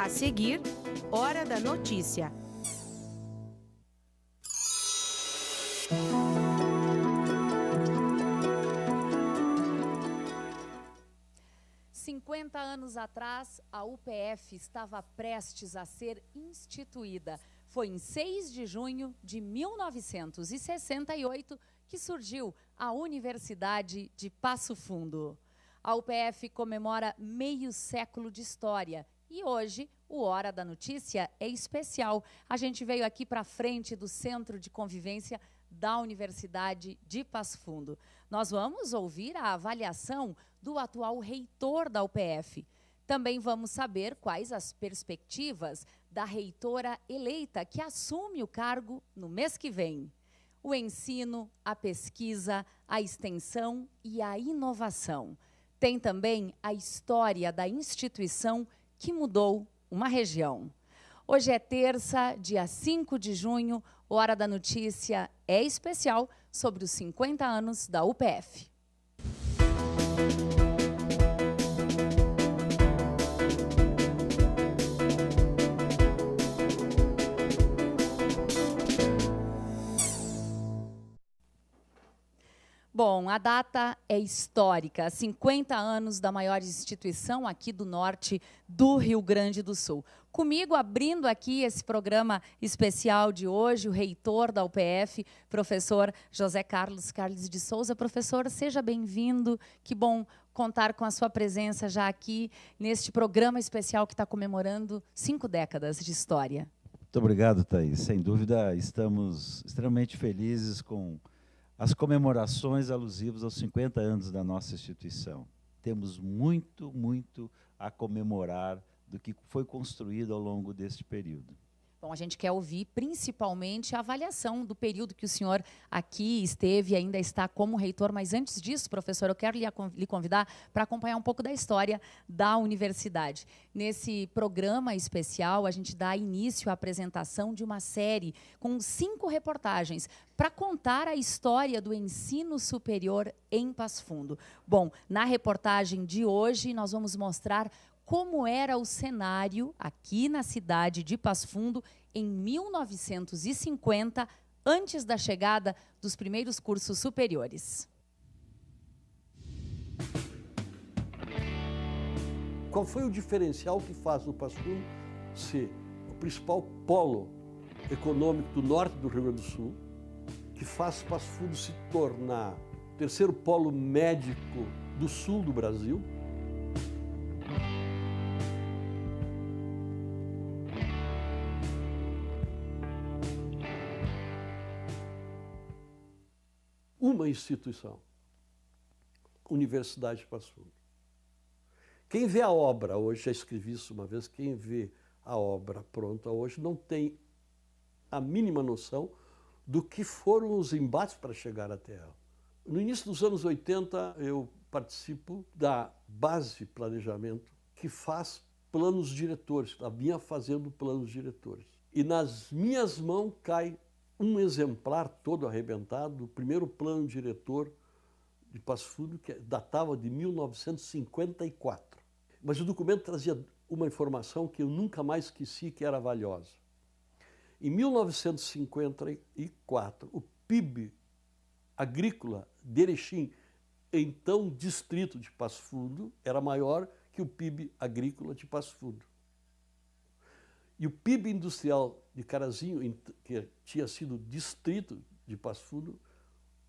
A seguir, Hora da Notícia. Cinquenta anos atrás, a UPF estava prestes a ser instituída. Foi em 6 de junho de 1968 que surgiu a Universidade de Passo Fundo. A UPF comemora meio século de história e hoje o Hora da Notícia é especial. A gente veio aqui para frente do Centro de Convivência da Universidade de Passo Fundo. Nós vamos ouvir a avaliação do atual reitor da UPF. Também vamos saber quais as perspectivas da reitora eleita que assume o cargo no mês que vem. O ensino, a pesquisa, a extensão e a inovação. Tem também a história da instituição que mudou uma região. Hoje é terça, dia 5 de junho, Hora da Notícia é especial sobre os 50 anos da UPF. Bom, a data é histórica, 50 anos da maior instituição aqui do norte do Rio Grande do Sul. Comigo, abrindo aqui esse programa especial de hoje, o reitor da UPF, professor José Carlos de Souza. Professor, seja bem-vindo, que bom contar com a sua presença já aqui neste programa especial que está comemorando 5 décadas de história. Muito obrigado, Thaís. Sem dúvida, estamos extremamente felizes com as comemorações alusivas aos 50 anos da nossa instituição. Temos muito, muito a comemorar do que foi construído ao longo deste período. Bom, a gente quer ouvir principalmente a avaliação do período que o senhor aqui esteve e ainda está como reitor, mas antes disso, professor, eu quero lhe convidar para acompanhar um pouco da história da universidade. Nesse programa especial, a gente dá início à apresentação de uma série com 5 reportagens para contar a história do ensino superior em Passo Fundo. Bom, na reportagem de hoje, nós vamos mostrar como era o cenário aqui na cidade de Passo Fundo em 1950, antes da chegada dos primeiros cursos superiores. Qual foi o diferencial que faz o Passo Fundo ser o principal polo econômico do norte do Rio Grande do Sul, que faz Passo Fundo se tornar o terceiro polo médico do sul do Brasil? Uma instituição, Universidade de Passo Fundo. Quem vê a obra hoje, já escrevi isso uma vez, quem vê a obra pronta hoje não tem a mínima noção do que foram os embates para chegar até ela. No início dos anos 80, eu participo da base planejamento que faz planos diretores, ela vinha fazendo planos diretores. E nas minhas mãos cai um exemplar todo arrebentado do primeiro plano diretor de Passo Fundo, que datava de 1954. Mas o documento trazia uma informação que eu nunca mais esqueci, que era valiosa. Em 1954, o PIB agrícola de Erechim, então distrito de Passo Fundo, era maior que o PIB agrícola de Passo Fundo. E o PIB industrial de Carazinho, que tinha sido distrito de Passo Fundo,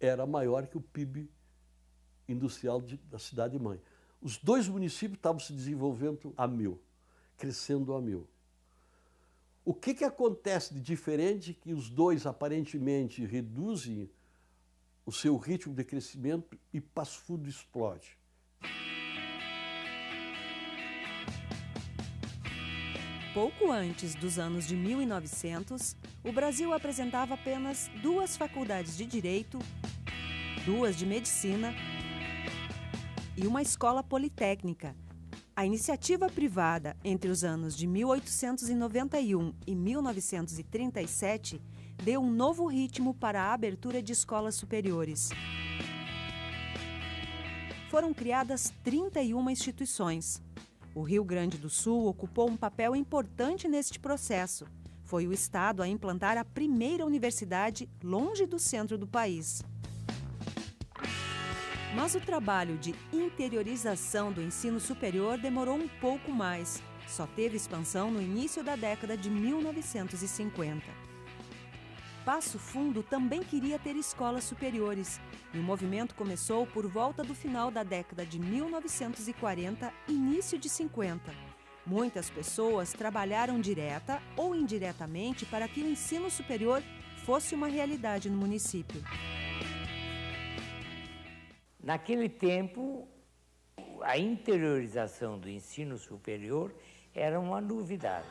era maior que o PIB industrial da cidade-mãe. Os dois municípios estavam se desenvolvendo a 1000, crescendo a 1000. O que acontece de diferente que os dois aparentemente reduzem o seu ritmo de crescimento e Passo Fundo explode? Pouco antes dos anos de 1900, o Brasil apresentava apenas 2 faculdades de Direito, 2 de Medicina e uma escola politécnica. A iniciativa privada entre os anos de 1891 e 1937 deu um novo ritmo para a abertura de escolas superiores. Foram criadas 31 instituições. O Rio Grande do Sul ocupou um papel importante neste processo. Foi o estado a implantar a primeira universidade longe do centro do país. Mas o trabalho de interiorização do ensino superior demorou um pouco mais. Só teve expansão no início da década de 1950. Passo Fundo também queria ter escolas superiores, e o movimento começou por volta do final da década de 1940, início de 50. Muitas pessoas trabalharam direta ou indiretamente para que o ensino superior fosse uma realidade no município. Naquele tempo, a interiorização do ensino superior era uma novidade.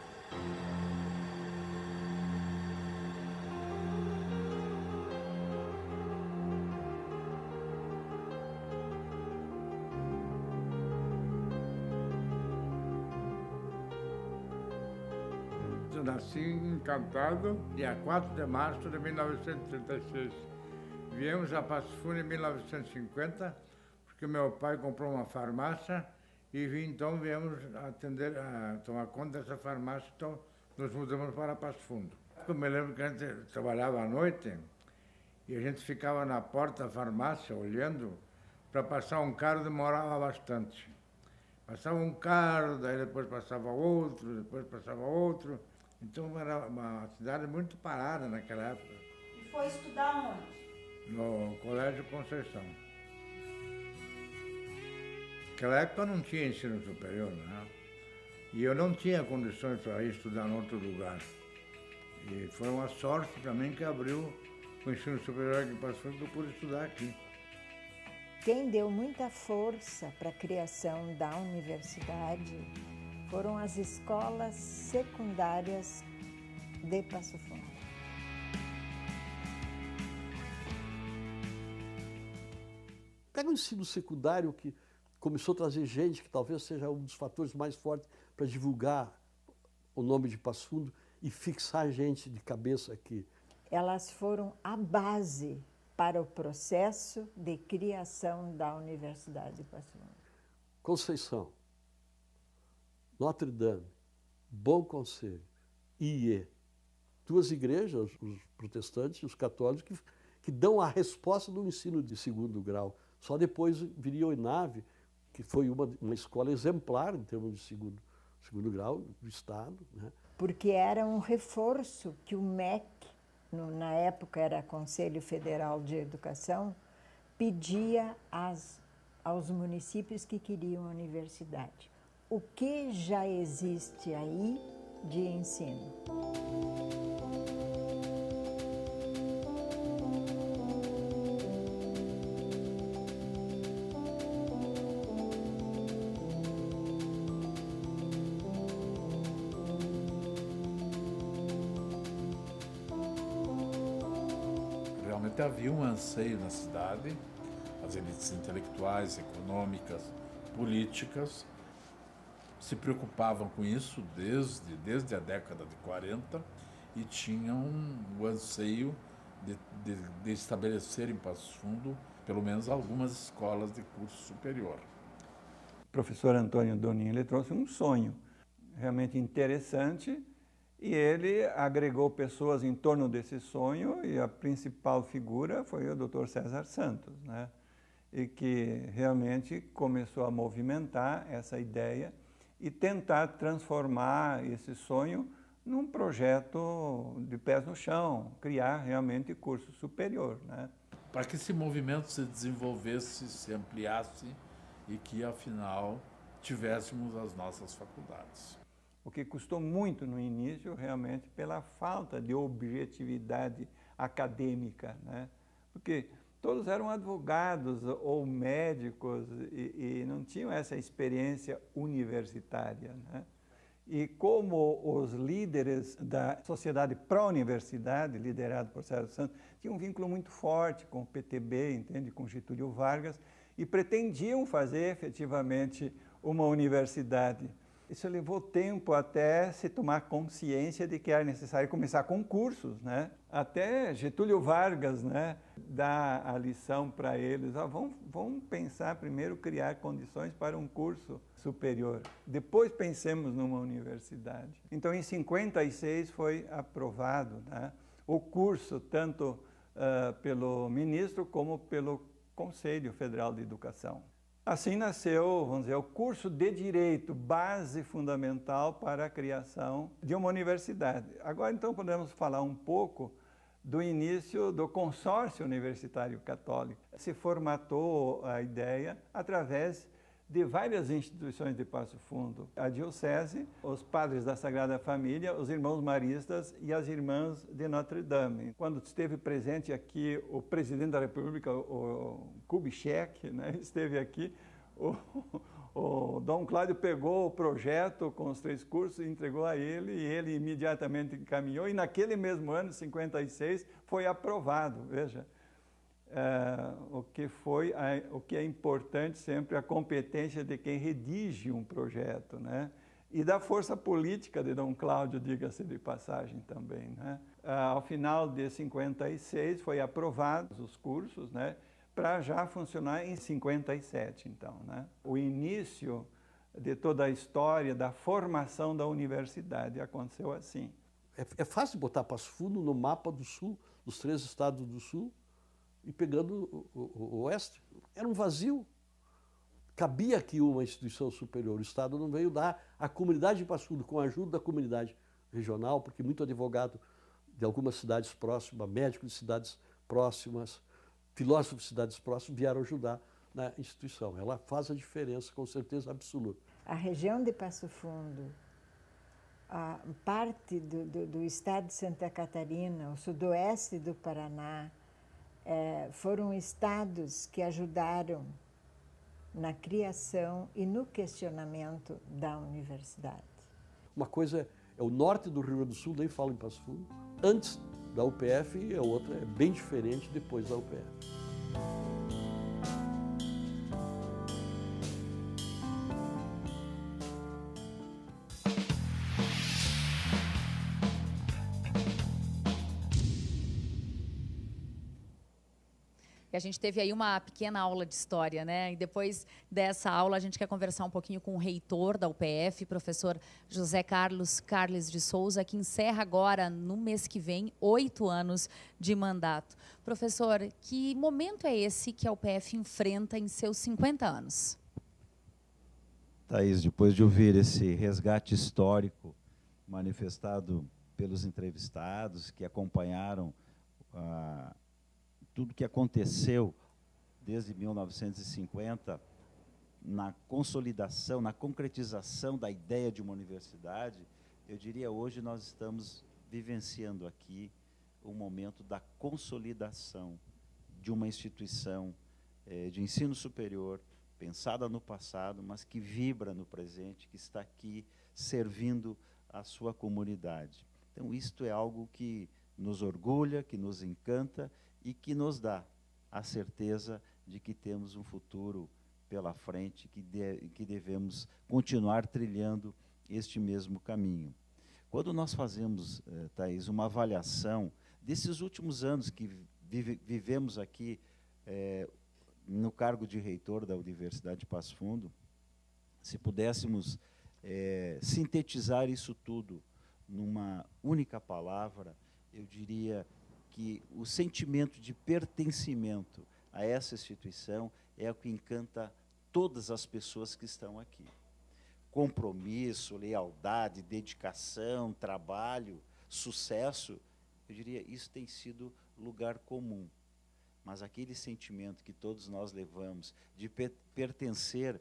Eu nasci em Encantado, dia 4 de março de 1936. Viemos a Passo Fundo em 1950, porque meu pai comprou uma farmácia e então viemos atender, tomar conta dessa farmácia, então nos mudamos para Passo Fundo. Eu me lembro que a gente trabalhava à noite e a gente ficava na porta da farmácia olhando para passar um carro, demorava bastante. Passava um carro, daí depois passava outro, depois passava outro. Então era uma cidade muito parada naquela época. E foi estudar onde? No Colégio Conceição. Naquela época não tinha ensino superior, né? E eu não tinha condições para ir estudar em outro lugar. E foi uma sorte também que abriu o ensino superior aqui para Passo Fundo, que eu pude estudar aqui. Quem deu muita força para a criação da universidade foram as escolas secundárias de Passo Fundo. Pega o ensino secundário que começou a trazer gente, que talvez seja um dos fatores mais fortes para divulgar o nome de Passo Fundo e fixar gente de cabeça aqui. Elas foram a base para o processo de criação da Universidade de Passo Fundo. Conceição, Notre Dame, Bom Conselho, IE, duas igrejas, os protestantes e os católicos, que dão a resposta do ensino de segundo grau. Só depois viria o INAVE, que foi uma escola exemplar em termos de segundo grau do Estado, né? Porque era um reforço que o MEC, na época era Conselho Federal de Educação, pedia aos municípios que queriam a universidade. O que já existe aí de ensino? Realmente havia um anseio na cidade, as elites intelectuais, econômicas, políticas, se preocupavam com isso desde a década de 40 e tinham o anseio de estabelecer em Passo Fundo pelo menos algumas escolas de curso superior. O professor Antônio Donin, ele trouxe um sonho realmente interessante e ele agregou pessoas em torno desse sonho e a principal figura foi o Dr. César Santos, né? E que realmente começou a movimentar essa ideia e tentar transformar esse sonho num projeto de pés no chão, criar realmente curso superior, né? Para que esse movimento se desenvolvesse, se ampliasse e que, afinal, tivéssemos as nossas faculdades. O que custou muito no início, realmente, pela falta de objetividade acadêmica, né? Porque todos eram advogados ou médicos e não tinham essa experiência universitária, né? E como os líderes da sociedade pró-universidade, liderado por César Santos, tinham um vínculo muito forte com o PTB, entende, com Getúlio Vargas, e pretendiam fazer efetivamente uma universidade. Isso levou tempo até se tomar consciência de que era necessário começar com cursos, né? Até Getúlio Vargas, né, dá a lição para eles, vamos pensar primeiro criar condições para um curso superior, depois pensemos numa universidade. Então, em 56 foi aprovado, né, o curso, tanto pelo ministro como pelo Conselho Federal de Educação. Assim nasceu, vamos dizer, o curso de Direito, base fundamental para a criação de uma universidade. Agora, então, podemos falar um pouco do início do Consórcio Universitário Católico. Se formatou a ideia através de várias instituições de Passo Fundo. A Diocese, os Padres da Sagrada Família, os Irmãos Maristas e as Irmãs de Notre Dame. Quando esteve presente aqui o Presidente da República, o Kubitschek, né, esteve aqui, o Dom Cláudio pegou o projeto com os 3 cursos e entregou a ele, e ele imediatamente encaminhou, e naquele mesmo ano, 56, foi aprovado, veja. O que é importante sempre, a competência de quem redige um projeto, né? E da força política de Dom Cláudio, diga-se de passagem também, né? Ao final de 56 foi aprovados os cursos, né, para já funcionar em 57, então, né? O início de toda a história da formação da universidade aconteceu assim. É fácil botar Passo Fundo no mapa do Sul, dos 3 estados do Sul, e pegando o Oeste. Era um vazio. Cabia aqui uma instituição superior. O Estado não veio dar. A comunidade de Passo Fundo, com a ajuda da comunidade regional, porque muito advogado de algumas cidades próximas, médico de cidades próximas, filósofos de cidades próximas, vieram ajudar na instituição. Ela faz a diferença, com certeza absoluta. A região de Passo Fundo, a parte do estado de Santa Catarina, o sudoeste do Paraná, foram estados que ajudaram na criação e no questionamento da universidade. Uma coisa é o norte do Rio Grande do Sul, nem falo em Passo Fundo, antes da UPF, e a outra é bem diferente depois da UPF. E a gente teve aí uma pequena aula de história, né? E depois dessa aula a gente quer conversar um pouquinho com o reitor da UPF, professor José Carlos Carles de Souza, que encerra agora, no mês que vem, 8 anos de mandato. Professor, que momento é esse que a UPF enfrenta em seus 50 anos? Thaís, depois de ouvir esse resgate histórico manifestado pelos entrevistados que acompanharam tudo que aconteceu desde 1950 na consolidação, na concretização da ideia de uma universidade, eu diria hoje nós estamos vivenciando aqui o momento da consolidação de uma instituição de ensino superior, pensada no passado, mas que vibra no presente, que está aqui servindo a sua comunidade. Então, isto é algo que nos orgulha, que nos encanta e que nos dá a certeza de que temos um futuro pela frente, que devemos continuar trilhando este mesmo caminho. Quando nós fazemos, Thaís, uma avaliação desses últimos anos que vivemos aqui no cargo de reitor da Universidade de Passo Fundo, se pudéssemos sintetizar isso tudo numa única palavra, eu diria que o sentimento de pertencimento a essa instituição é o que encanta todas as pessoas que estão aqui. Compromisso, lealdade, dedicação, trabalho, sucesso, eu diria, isso tem sido lugar comum. Mas aquele sentimento que todos nós levamos de pertencer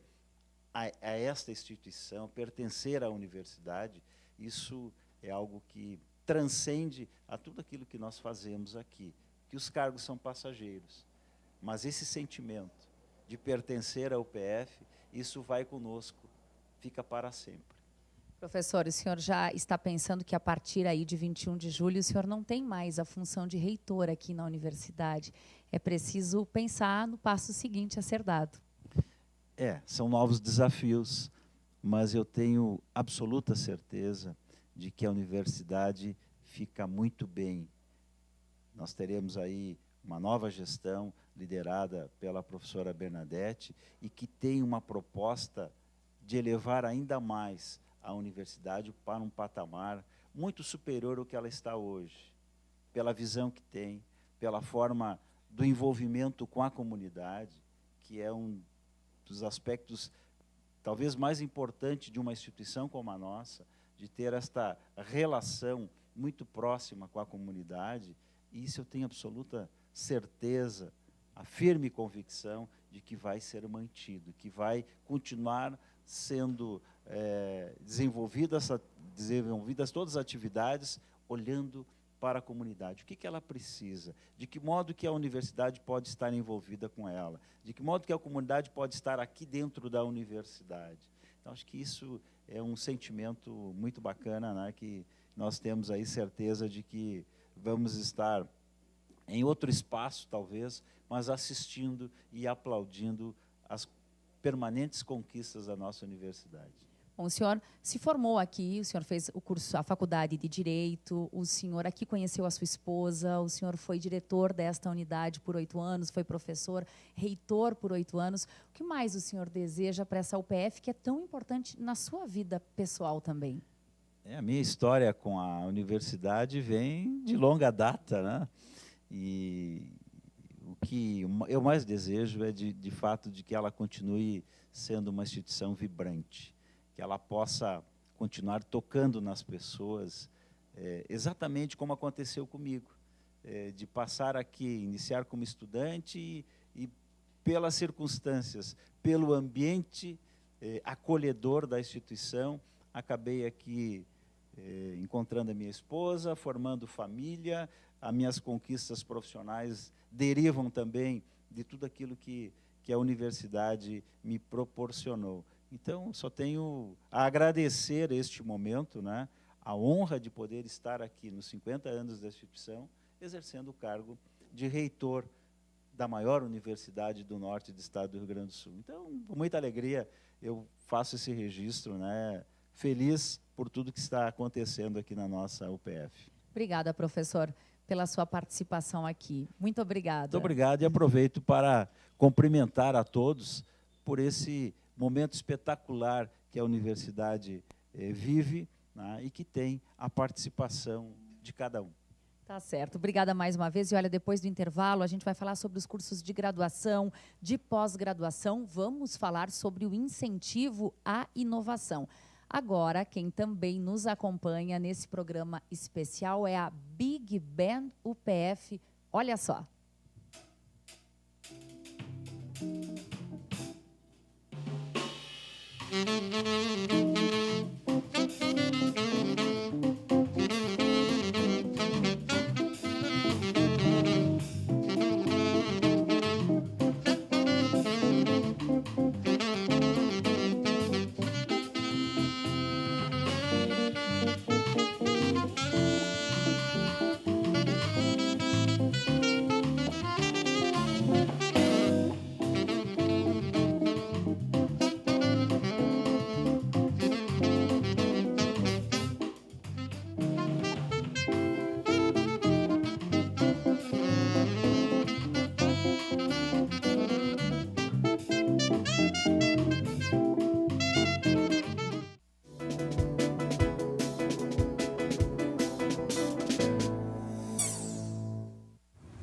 a esta instituição, pertencer à universidade, isso é algo que transcende a tudo aquilo que nós fazemos aqui, que os cargos são passageiros. Mas esse sentimento de pertencer à UPF, isso vai conosco, fica para sempre. Professor, o senhor já está pensando que a partir aí de 21 de julho o senhor não tem mais a função de reitor aqui na universidade. É preciso pensar no passo seguinte a ser dado. São novos desafios. mas eu tenho absoluta certeza de que a universidade fica muito bem. Nós teremos aí uma nova gestão liderada pela professora Bernadette e que tem uma proposta de elevar ainda mais a universidade para um patamar muito superior ao que ela está hoje, pela visão que tem, pela forma do envolvimento com a comunidade, que é um dos aspectos talvez mais importantes de uma instituição como a nossa, de ter esta relação muito próxima com a comunidade, e isso eu tenho absoluta certeza, a firme convicção de que vai ser mantido, que vai continuar sendo desenvolvidas todas as atividades olhando para a comunidade. O que ela precisa? De que modo que a universidade pode estar envolvida com ela? De que modo que a comunidade pode estar aqui dentro da universidade? Então, acho que isso é um sentimento muito bacana, né, que nós temos aí certeza de que vamos estar em outro espaço, talvez, mas assistindo e aplaudindo as permanentes conquistas da nossa universidade. Bom, o senhor se formou aqui, o senhor fez o curso, a faculdade de Direito, o senhor aqui conheceu a sua esposa, o senhor foi diretor desta unidade por 8 anos, foi professor, reitor por 8 anos. O que mais o senhor deseja para essa UPF, que é tão importante na sua vida pessoal também? A minha história com a universidade vem de longa data, né? E o que eu mais desejo é, de fato, de que ela continue sendo uma instituição vibrante, que ela possa continuar tocando nas pessoas, exatamente como aconteceu comigo, de passar aqui, iniciar como estudante e pelas circunstâncias, pelo ambiente acolhedor da instituição, acabei aqui encontrando a minha esposa, formando família. As minhas conquistas profissionais derivam também de tudo aquilo que a universidade me proporcionou. Então, só tenho a agradecer este momento, né, a honra de poder estar aqui nos 50 anos da instituição, exercendo o cargo de reitor da maior universidade do norte do estado do Rio Grande do Sul. Então, com muita alegria, eu faço esse registro, né, feliz por tudo que está acontecendo aqui na nossa UPF. Obrigada, professor, pela sua participação aqui. Muito obrigada. Muito obrigado e aproveito para cumprimentar a todos por esse momento espetacular que a universidade vive, né, e que tem a participação de cada um. Tá certo. Obrigada mais uma vez. E olha, depois do intervalo, a gente vai falar sobre os cursos de graduação, de pós-graduação. Vamos falar sobre o incentivo à inovação. Agora, quem também nos acompanha nesse programa especial é a Big Band UPF. Olha só.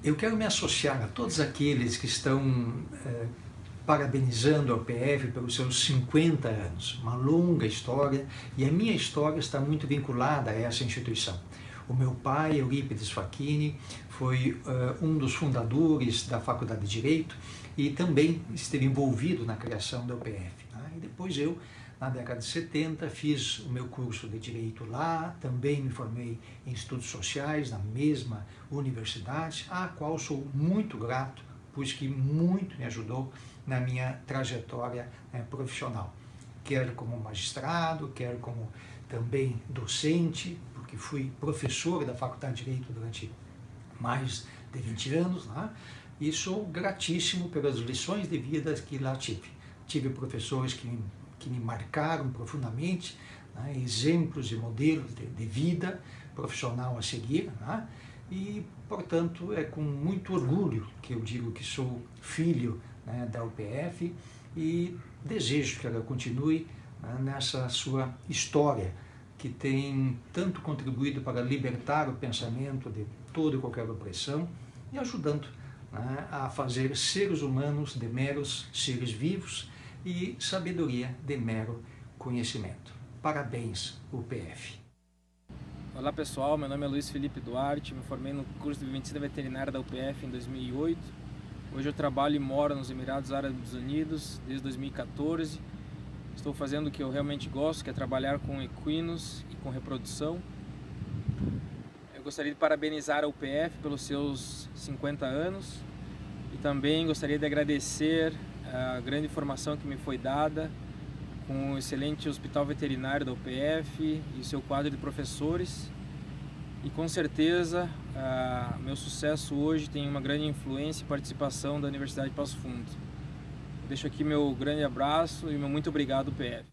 Eu quero me associar a todos aqueles que estão parabenizando a UPF pelos seus 50 anos, uma longa história, e a minha história está muito vinculada a essa instituição. O meu pai, Eurípides Facchini, foi um dos fundadores da Faculdade de Direito e também esteve envolvido na criação da UPF. Né? E depois eu, na década de 70, fiz o meu curso de Direito lá, também me formei em Estudos Sociais na mesma universidade, à qual sou muito grato, pois que muito me ajudou na minha trajetória profissional. Quer como magistrado, quer como também docente, porque fui professor da Faculdade de Direito durante mais de 20 anos, né? E sou gratíssimo pelas lições de vida que lá tive. Tive professores que que me marcaram profundamente, né, exemplos e modelos de vida profissional a seguir, né, e, portanto, é com muito orgulho que eu digo que sou filho, né, da UPF e desejo que ela continue, né, nessa sua história que tem tanto contribuído para libertar o pensamento de toda e qualquer opressão e ajudando, né, a fazer seres humanos de meros seres vivos e sabedoria de mero conhecimento. Parabéns, UPF. Olá pessoal, meu nome é Luiz Felipe Duarte, me formei no curso de Medicina Veterinária da UPF em 2008. Hoje eu trabalho e moro nos Emirados Árabes Unidos desde 2014. Estou fazendo o que eu realmente gosto, que é trabalhar com equinos e com reprodução. Eu gostaria de parabenizar a UPF pelos seus 50 anos e também gostaria de agradecer a grande formação que me foi dada com o excelente hospital veterinário da UPF e seu quadro de professores. E com certeza, meu sucesso hoje tem uma grande influência e participação da Universidade de Passo Fundo. Deixo aqui meu grande abraço e meu muito obrigado, UPF.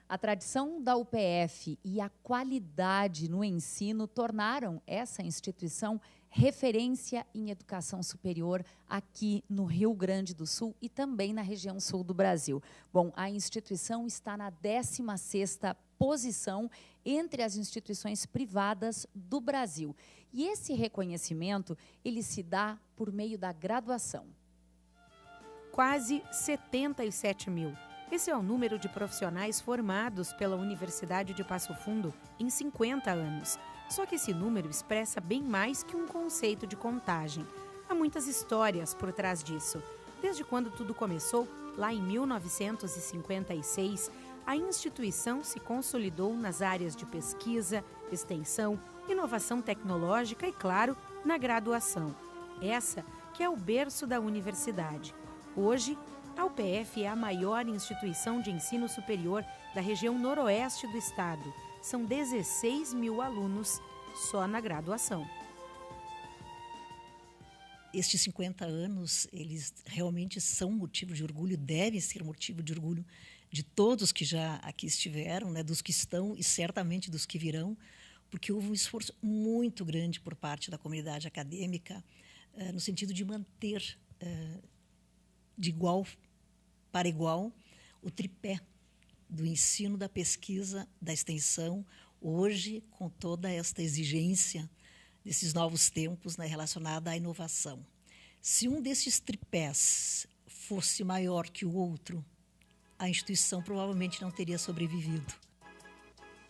A tradição da UPF e a qualidade no ensino tornaram essa instituição referência em educação superior aqui no Rio Grande do Sul e também na região sul do Brasil. Bom, a instituição está na 16ª posição entre as instituições privadas do Brasil. E esse reconhecimento, ele se dá por meio da graduação. Quase 77 mil. Esse é o número de profissionais formados pela Universidade de Passo Fundo em 50 anos. Só que esse número expressa bem mais que um conceito de contagem. Há muitas histórias por trás disso. Desde quando tudo começou, lá em 1956, a instituição se consolidou nas áreas de pesquisa, extensão, inovação tecnológica e, claro, na graduação. Essa que é o berço da universidade. Hoje, a UPF é a maior instituição de ensino superior da região noroeste do estado. São 16 mil alunos só na graduação. Estes 50 anos, eles realmente são motivo de orgulho, devem ser motivo de orgulho de todos que já aqui estiveram, né, dos que estão e certamente dos que virão, porque houve um esforço muito grande por parte da comunidade acadêmica no sentido de manter de igual para igual o tripé do ensino, da pesquisa, da extensão, hoje com toda esta exigência desses novos tempos, né, relacionada à inovação. Se um desses tripés fosse maior que o outro, a instituição provavelmente não teria sobrevivido.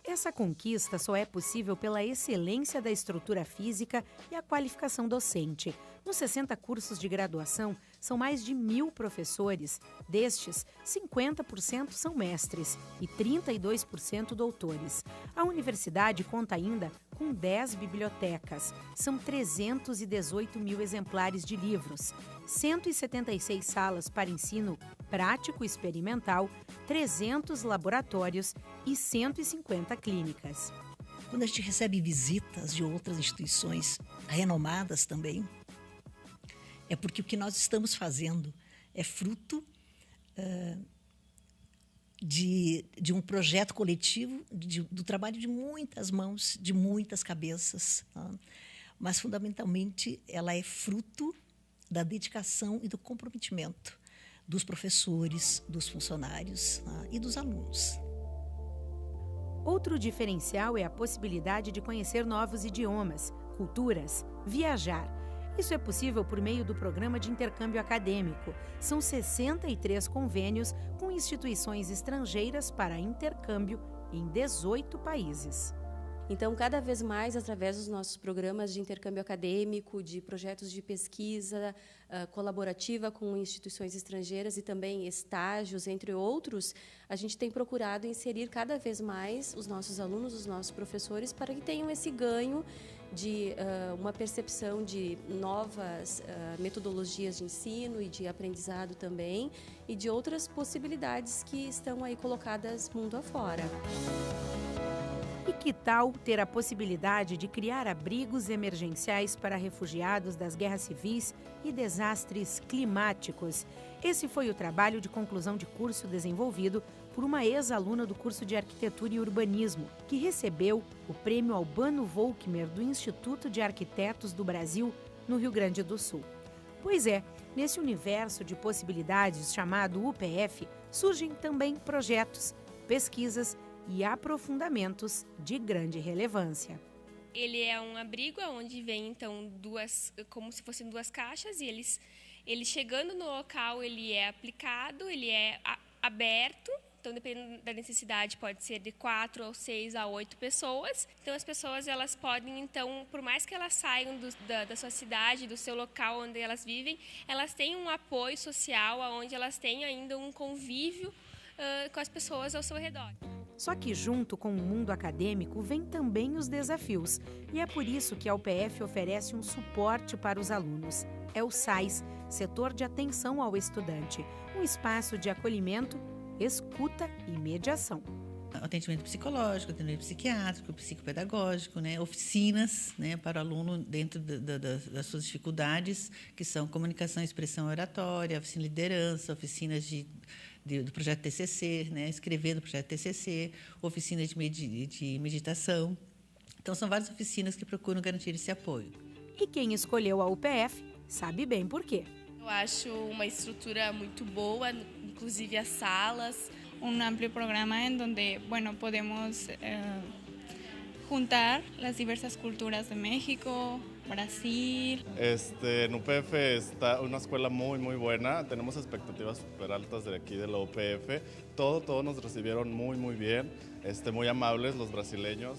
Essa conquista só é possível pela excelência da estrutura física e a qualificação docente. Nos 60 cursos de graduação, são mais de 1.000 professores. Destes, 50% são mestres e 32% doutores. A universidade conta ainda com 10 bibliotecas. São 318 mil exemplares de livros, 176 salas para ensino prático e experimental, 300 laboratórios e 150 clínicas. Quando a gente recebe visitas de outras instituições renomadas também, é porque o que nós estamos fazendo é fruto de um projeto coletivo, do trabalho de muitas mãos, de muitas cabeças, tá? Mas, fundamentalmente, ela é fruto da dedicação e do comprometimento dos professores, dos funcionários, tá? E dos alunos. Outro diferencial é a possibilidade de conhecer novos idiomas, culturas, viajar. Isso é possível por meio do programa de intercâmbio acadêmico. São 63 convênios com instituições estrangeiras para intercâmbio em 18 países. Então, cada vez mais, através dos nossos programas de intercâmbio acadêmico, de projetos de pesquisa colaborativa com instituições estrangeiras e também estágios, entre outros, a gente tem procurado inserir cada vez mais os nossos alunos, os nossos professores, para que tenham esse ganho de uma percepção de novas metodologias de ensino e de aprendizado também, e de outras possibilidades que estão aí colocadas mundo afora. E que tal ter a possibilidade de criar abrigos emergenciais para refugiados das guerras civis e desastres climáticos? Esse foi o trabalho de conclusão de curso desenvolvido por uma ex-aluna do curso de Arquitetura e Urbanismo, que recebeu o Prêmio Albano Volkmer do Instituto de Arquitetos do Brasil, no Rio Grande do Sul. Pois é, nesse universo de possibilidades chamado UPF, surgem também projetos, pesquisas e aprofundamentos de grande relevância. Ele é um abrigo onde vem então como se fossem duas caixas, e ele chegando no local, ele é aplicado, ele é aberto. Então, dependendo da necessidade, pode ser de 4 ou 6 a 8 pessoas. Então, as pessoas elas podem, então, por mais que elas saiam da sua cidade, do seu local onde elas vivem, elas têm um apoio social, onde elas têm ainda um convívio com as pessoas ao seu redor. Só que junto com o mundo acadêmico vem também os desafios. E é por isso que a UPF oferece um suporte para os alunos. É o SAIS, Setor de Atenção ao Estudante, um espaço de acolhimento, escuta e mediação. Atendimento psicológico, atendimento psiquiátrico, psicopedagógico, oficinas para o aluno dentro das suas dificuldades, que são comunicação e expressão oratória, oficina de liderança, oficinas do projeto TCC, escrever do projeto TCC, oficina de meditação. Então, são várias oficinas que procuram garantir esse apoio. E quem escolheu a UPF sabe bem por quê. Eu acho uma estrutura muito boa, inclusive as salas. Un amplio programa en donde, podemos juntar las diversas culturas de México, Brasil. En UPF está una escuela muy, muy buena. Tenemos expectativas súper altas de aquí de la UPF. Todos nos recibieron muy, muy bien, muy amables los brasileños.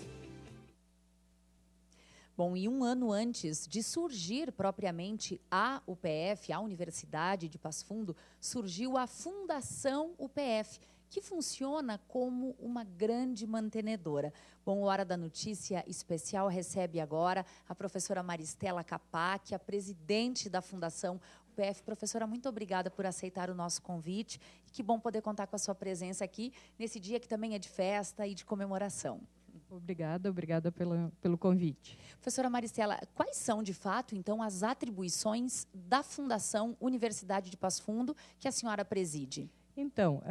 Bom, e um ano antes de surgir propriamente a UPF, a Universidade de Passo Fundo, surgiu a Fundação UPF, que funciona como uma grande mantenedora. Bom, o Hora da Notícia Especial recebe agora a professora Maristela Capac, a presidente da Fundação UPF. Professora, muito obrigada por aceitar o nosso convite. E que bom poder contar com a sua presença aqui nesse dia que também é de festa e de comemoração. Obrigada pelo convite. Professora Maristela, quais são, de fato, então, as atribuições da Fundação Universidade de Passo Fundo que a senhora preside? Então,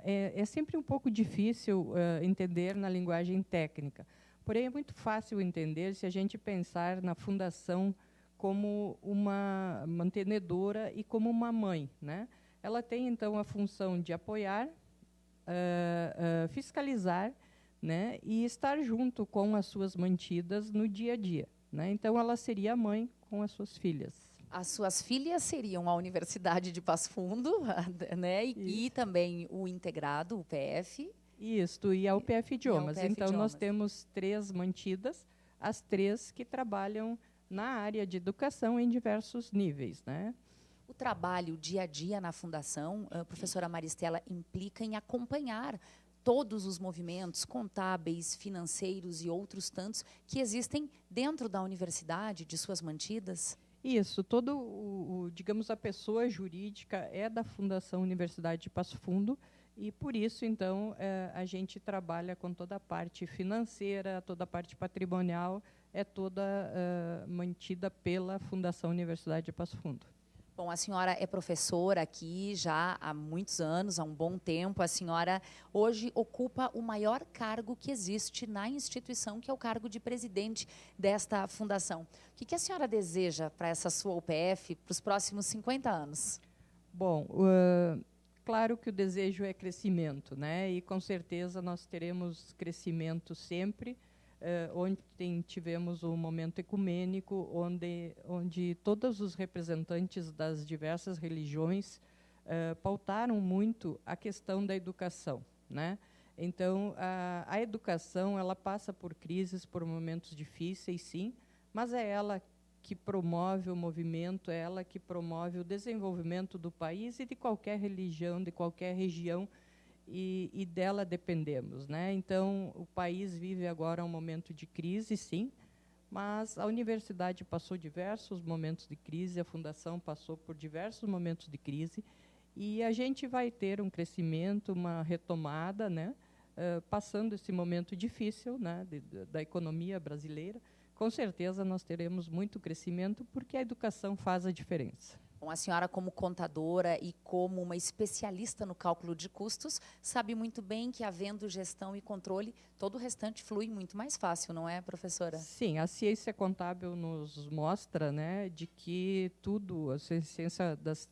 é sempre um pouco difícil entender na linguagem técnica, porém é muito fácil entender se a gente pensar na Fundação como uma mantenedora e como uma mãe, Ela tem, então, a função de apoiar, fiscalizar, e estar junto com as suas mantidas no dia a dia. Então, ela seria a mãe com as suas filhas. As suas filhas seriam a Universidade de Passo Fundo, e também o integrado, o UPF. Isso, e a UPF Idiomas. Então, nós temos 3 mantidas, as 3 que trabalham na área de educação em diversos níveis, O trabalho dia a dia na Fundação, professora Maristela, implica em acompanhar todos os movimentos contábeis, financeiros e outros tantos que existem dentro da universidade, de suas mantidas? Isso, digamos, a pessoa jurídica é da Fundação Universidade de Passo Fundo e, por isso, então, a gente trabalha com toda a parte financeira, toda a parte patrimonial, é toda mantida pela Fundação Universidade de Passo Fundo. Bom, a senhora é professora aqui já há muitos anos, há um bom tempo. A senhora hoje ocupa o maior cargo que existe na instituição, que é o cargo de presidente desta fundação. O que a senhora deseja para essa sua UPF para os próximos 50 anos? Bom, claro que o desejo é crescimento, e com certeza nós teremos crescimento sempre. Ontem tivemos um momento ecumênico onde todos os representantes das diversas religiões pautaram muito a questão da educação, Então, a educação ela passa por crises, por momentos difíceis, sim, mas é ela que promove o movimento, é ela que promove o desenvolvimento do país e de qualquer religião, de qualquer região, e dela dependemos, Então, o país vive agora um momento de crise, sim, mas a universidade passou diversos momentos de crise, a fundação passou por diversos momentos de crise, e a gente vai ter um crescimento, uma retomada, passando esse momento difícil, né, da economia brasileira, com certeza nós teremos muito crescimento, porque a educação faz a diferença. Bom, a senhora, como contadora e como uma especialista no cálculo de custos, sabe muito bem que, havendo gestão e controle, todo o restante flui muito mais fácil, não é, professora? Sim, a ciência contábil nos mostra, né, de que tudo, a ciência das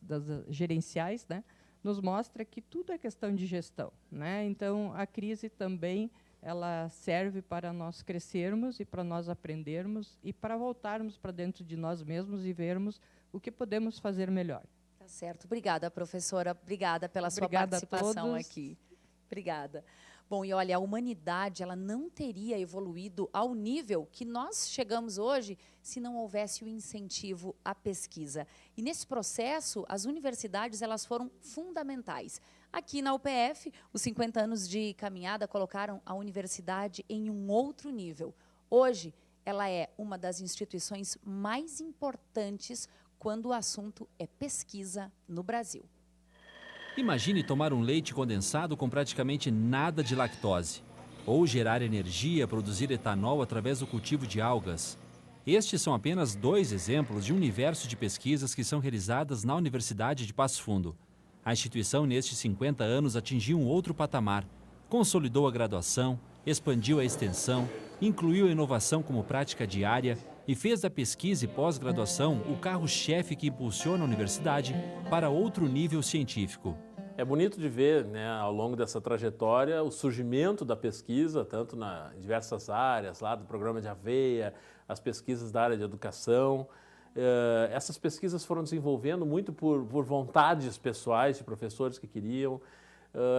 gerenciais, né, nos mostra que tudo é questão de gestão, né? Então, a crise também ela serve para nós crescermos e para nós aprendermos e para voltarmos para dentro de nós mesmos e vermos o que podemos fazer melhor. Tá certo. Obrigada, professora. Obrigada pela sua participação aqui. Obrigada. Bom, e olha, a humanidade ela não teria evoluído ao nível que nós chegamos hoje se não houvesse o incentivo à pesquisa. E nesse processo, as universidades elas foram fundamentais. Aqui na UPF, os 50 anos de caminhada colocaram a universidade em um outro nível. Hoje, ela é uma das instituições mais importantes quando o assunto é pesquisa no Brasil. Imagine tomar um leite condensado com praticamente nada de lactose, ou gerar energia, produzir etanol através do cultivo de algas. Estes são apenas 2 exemplos de um universo de pesquisas que são realizadas na Universidade de Passo Fundo. A instituição, nestes 50 anos, atingiu um outro patamar, consolidou a graduação, expandiu a extensão, incluiu a inovação como prática diária e fez da pesquisa e pós-graduação o carro-chefe que impulsiona a universidade para outro nível científico. É bonito de ver, né, ao longo dessa trajetória, o surgimento da pesquisa, tanto em diversas áreas, lá do programa de Aveia, as pesquisas da área de educação. Essas pesquisas foram desenvolvendo muito por vontades pessoais de professores que queriam.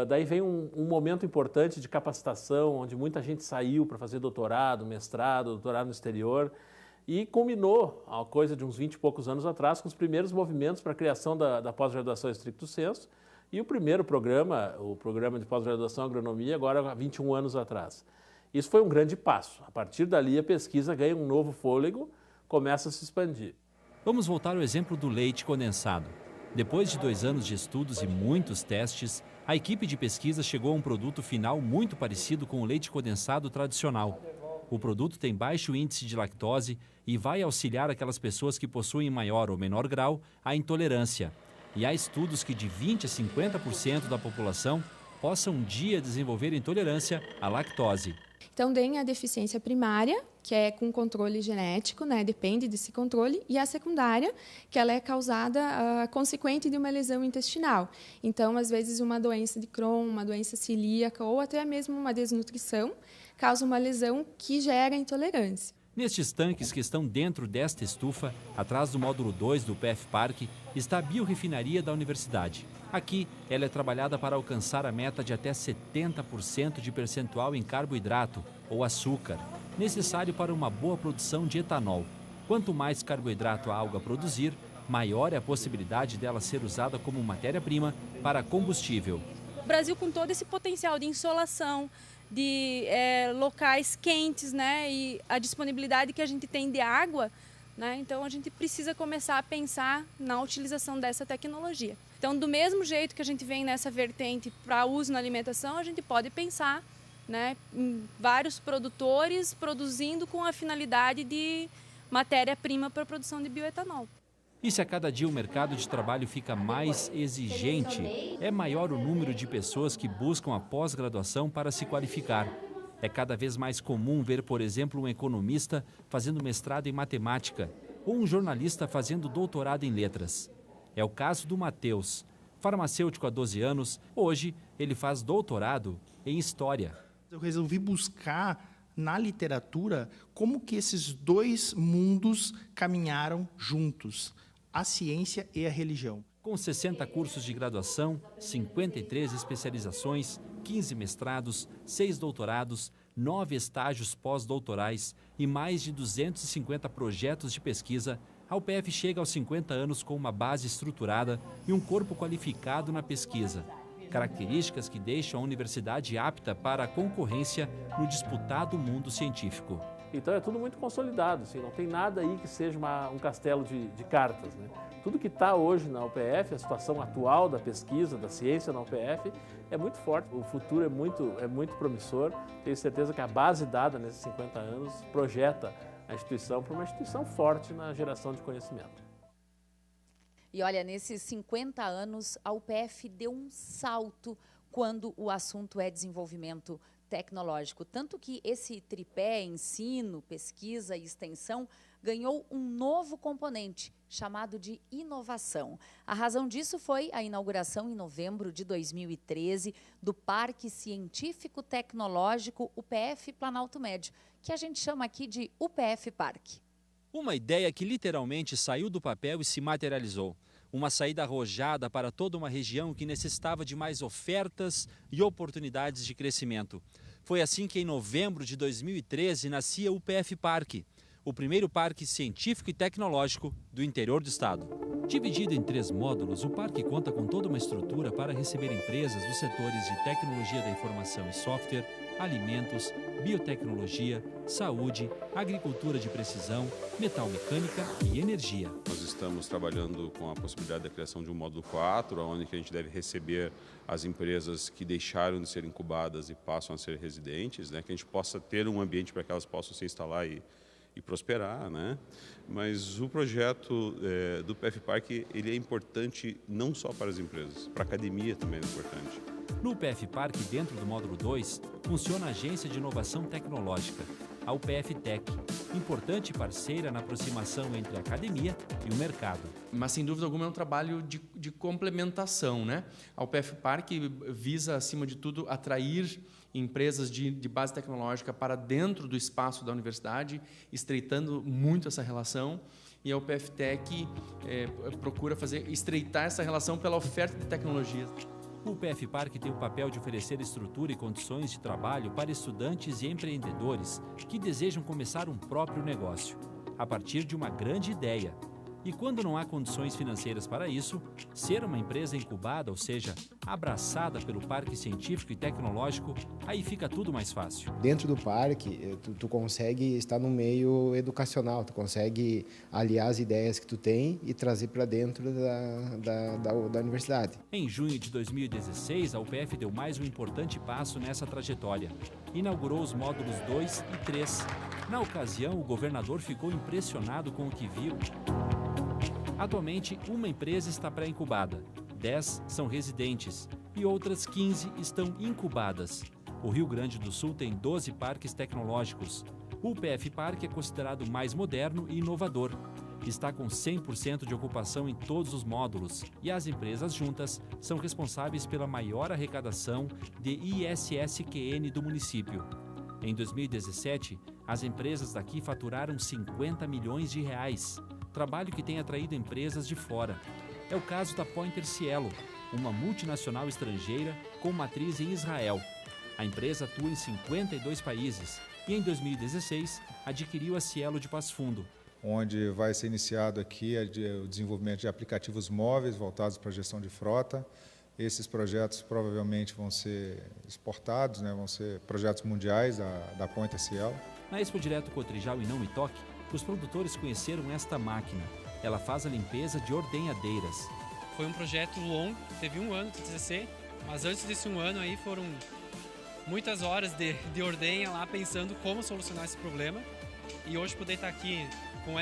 Daí vem um momento importante de capacitação, onde muita gente saiu para fazer doutorado, mestrado, doutorado no exterior, e culminou, a coisa de uns 20 e poucos anos atrás, com os primeiros movimentos para a criação da pós-graduação stricto sensu, e o primeiro programa, o programa de pós-graduação em agronomia, agora há 21 anos atrás. Isso foi um grande passo. A partir dali, a pesquisa ganha um novo fôlego, começa a se expandir. Vamos voltar ao exemplo do leite condensado. Depois de 2 anos de estudos e muitos testes, a equipe de pesquisa chegou a um produto final muito parecido com o leite condensado tradicional. O produto tem baixo índice de lactose e vai auxiliar aquelas pessoas que possuem em maior ou menor grau a intolerância. E há estudos que de 20% a 50% da população possa um dia desenvolver intolerância à lactose. Então, tem a deficiência primária, que é com controle genético, né, depende desse controle, e a secundária, que ela é causada consequente de uma lesão intestinal. Então, às vezes, uma doença de Crohn, uma doença celíaca ou até mesmo uma desnutrição causa uma lesão que gera intolerância. Nestes tanques que estão dentro desta estufa, atrás do módulo 2 do PF Parque, está a biorefinaria da universidade. Aqui, ela é trabalhada para alcançar a meta de até 70% de percentual em carboidrato ou açúcar, necessário para uma boa produção de etanol. Quanto mais carboidrato a alga produzir, maior é a possibilidade dela ser usada como matéria-prima para combustível. O Brasil, com todo esse potencial de insolação, de locais quentes, né, e a disponibilidade que a gente tem de água, né, então a gente precisa começar a pensar na utilização dessa tecnologia. Então, do mesmo jeito que a gente vem nessa vertente para uso na alimentação, a gente pode pensar, né, em vários produtores produzindo com a finalidade de matéria-prima para a produção de bioetanol. E se a cada dia o mercado de trabalho fica mais exigente, é maior o número de pessoas que buscam a pós-graduação para se qualificar. É cada vez mais comum ver, por exemplo, um economista fazendo mestrado em matemática ou um jornalista fazendo doutorado em letras. É o caso do Matheus, farmacêutico há 12 anos, hoje ele faz doutorado em História. Eu resolvi buscar na literatura como que esses 2 mundos caminharam juntos, a ciência e a religião. Com 60 cursos de graduação, 53 especializações, 15 mestrados, 6 doutorados, 9 estágios pós-doutorais e mais de 250 projetos de pesquisa, a UPF chega aos 50 anos com uma base estruturada e um corpo qualificado na pesquisa. Características que deixam a universidade apta para a concorrência no disputado mundo científico. Então é tudo muito consolidado, assim, não tem nada aí que seja um castelo de cartas, né? Tudo que está hoje na UPF, a situação atual da pesquisa, da ciência na UPF, é muito forte. O futuro é muito promissor. Tenho certeza que a base dada nesses 50 anos projeta a instituição para uma instituição forte na geração de conhecimento. E olha, nesses 50 anos, a UPF deu um salto quando o assunto é desenvolvimento tecnológico. Tanto que esse tripé, ensino, pesquisa e extensão, ganhou um novo componente, chamado de inovação. A razão disso foi a inauguração em novembro de 2013 do Parque Científico Tecnológico UPF Planalto Médio, que a gente chama aqui de UPF Parque. Uma ideia que literalmente saiu do papel e se materializou. Uma saída arrojada para toda uma região que necessitava de mais ofertas e oportunidades de crescimento. Foi assim que em novembro de 2013 nascia o UPF Parque, o primeiro parque científico e tecnológico do interior do estado. Dividido em 3 módulos, o parque conta com toda uma estrutura para receber empresas dos setores de tecnologia da informação e software, alimentos, biotecnologia, saúde, agricultura de precisão, metal mecânica e energia. Nós estamos trabalhando com a possibilidade da criação de um módulo 4, onde a gente deve receber as empresas que deixaram de ser incubadas e passam a ser residentes, né? Que a gente possa ter um ambiente para que elas possam se instalar e prosperar, né? Mas o projeto do UPF Parque, ele é importante não só para as empresas, para a academia também é importante. No UPF Parque, dentro do módulo 2, funciona a Agência de Inovação Tecnológica, a UPF Tech, importante parceira na aproximação entre a academia e o mercado. Mas, sem dúvida alguma, é um trabalho de complementação, né? A UPF Parque visa, acima de tudo, atrair empresas de base tecnológica para dentro do espaço da universidade, estreitando muito essa relação. E a UPF Tech procura estreitar essa relação pela oferta de tecnologias. O UPF Parque tem o papel de oferecer estrutura e condições de trabalho para estudantes e empreendedores que desejam começar um próprio negócio, a partir de uma grande ideia. E quando não há condições financeiras para isso, ser uma empresa incubada, ou seja, abraçada pelo Parque Científico e Tecnológico, aí fica tudo mais fácil. Dentro do parque, tu consegue estar no meio educacional, tu consegue aliar as ideias que tu tem e trazer para dentro da universidade. Em junho de 2016, a UPF deu mais um importante passo nessa trajetória. Inaugurou os módulos 2 e 3. Na ocasião, o governador ficou impressionado com o que viu. Atualmente, uma empresa está pré-incubada, 10 são residentes e outras 15 estão incubadas. O Rio Grande do Sul tem 12 parques tecnológicos. O UPF Parque é considerado mais moderno e inovador. Está com 100% de ocupação em todos os módulos e as empresas juntas são responsáveis pela maior arrecadação de ISSQN do município. Em 2017, as empresas daqui faturaram 50 milhões de reais. Trabalho que tem atraído empresas de fora. É o caso da Pointer Cielo, uma multinacional estrangeira com matriz em Israel. A empresa atua em 52 países e em 2016 adquiriu a Cielo de Passo Fundo, onde vai ser iniciado aqui o desenvolvimento de aplicativos móveis voltados para a gestão de frota. Esses projetos provavelmente vão ser exportados, né? Vão ser projetos mundiais da Pointer Cielo. Na Expo Direto Cotrijal e Não Itoque, os produtores conheceram esta máquina. Ela faz a limpeza de ordenhadeiras. Foi um projeto longo, teve 1 ano de TCC, mas antes desse 1 ano aí foram muitas horas de ordenha lá pensando como solucionar esse problema. E hoje poder estar aqui com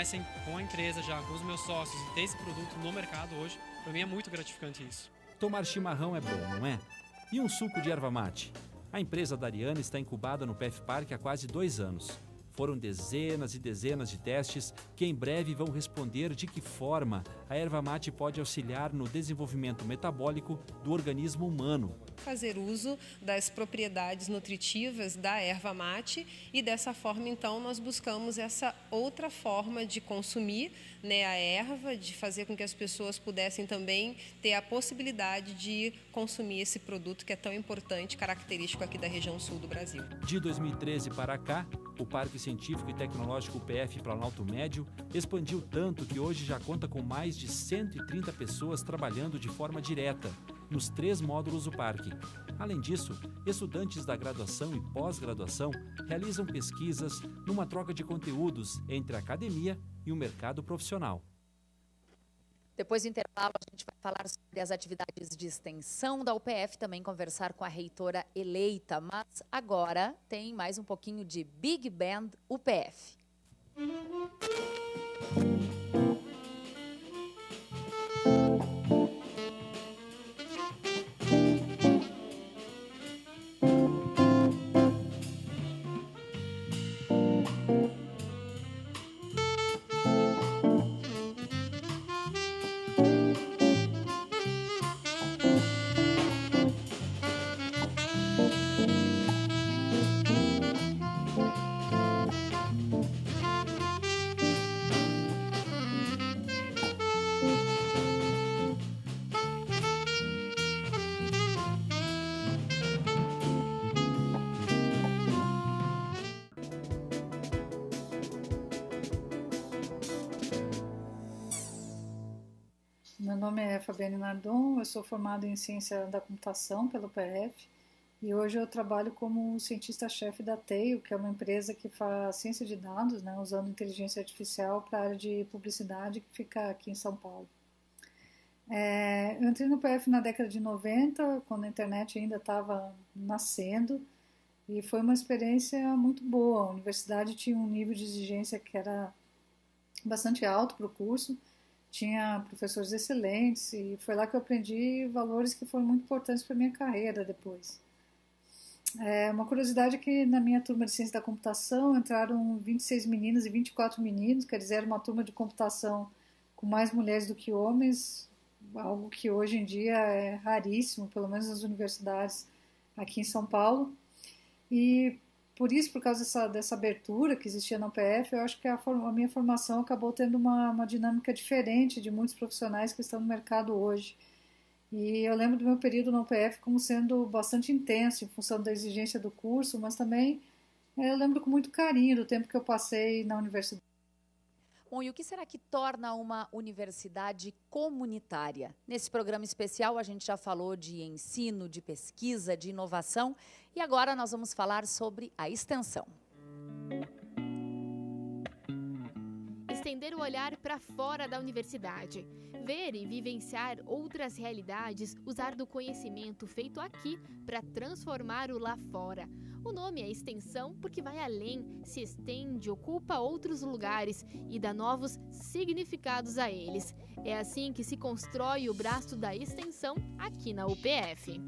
a empresa já, com os meus sócios e ter esse produto no mercado hoje, para mim é muito gratificante isso. Tomar chimarrão é bom, não é? E um suco de erva mate? A empresa da Ariana está incubada no UPF Parque há quase 2 anos. Foram dezenas e dezenas de testes que em breve vão responder de que forma a erva mate pode auxiliar no desenvolvimento metabólico do organismo humano. Fazer uso das propriedades nutritivas da erva mate e dessa forma então nós buscamos essa outra forma de consumir, né, a erva, de fazer com que as pessoas pudessem também ter a possibilidade de consumir esse produto que é tão importante, característico aqui da região sul do Brasil. De 2013 para cá, o Parque Científico e Tecnológico UPF Planalto Médio expandiu tanto que hoje já conta com mais de 130 pessoas trabalhando de forma direta nos 3 módulos do parque. Além disso, estudantes da graduação e pós-graduação realizam pesquisas numa troca de conteúdos entre a academia e o mercado profissional. Depois do intervalo, a gente vai falar sobre as atividades de extensão da UPF, também conversar com a reitora eleita. Mas agora tem mais um pouquinho de Big Band UPF. Meu nome é Fabiane Nardon, eu sou formada em Ciência da Computação pelo UPF e hoje eu trabalho como cientista-chefe da Teio, que é uma empresa que faz ciência de dados, né, usando inteligência artificial para a área de publicidade que fica aqui em São Paulo. Eu entrei no UPF na década de 90, quando a internet ainda estava nascendo, e foi uma experiência muito boa. A universidade tinha um nível de exigência que era bastante alto para o curso, tinha professores excelentes e foi lá que eu aprendi valores que foram muito importantes para a minha carreira depois. Uma curiosidade é que na minha turma de ciência da computação entraram 26 meninas e 24 meninos, quer dizer, era uma turma de computação com mais mulheres do que homens, algo que hoje em dia é raríssimo, pelo menos nas universidades aqui em São Paulo. E por isso, por causa dessa abertura que existia na UPF, eu acho que a minha formação acabou tendo uma dinâmica diferente de muitos profissionais que estão no mercado hoje. E eu lembro do meu período na UPF como sendo bastante intenso, em função da exigência do curso, mas também eu lembro com muito carinho do tempo que eu passei na universidade. Bom, e o que será que torna uma universidade comunitária? Nesse programa especial, a gente já falou de ensino, de pesquisa, de inovação, e agora nós vamos falar sobre a extensão. Estender o olhar para fora da universidade. Ver e vivenciar outras realidades, usar do conhecimento feito aqui para transformar o lá fora. O nome é extensão porque vai além, se estende, ocupa outros lugares e dá novos significados a eles. É assim que se constrói o braço da extensão aqui na UPF.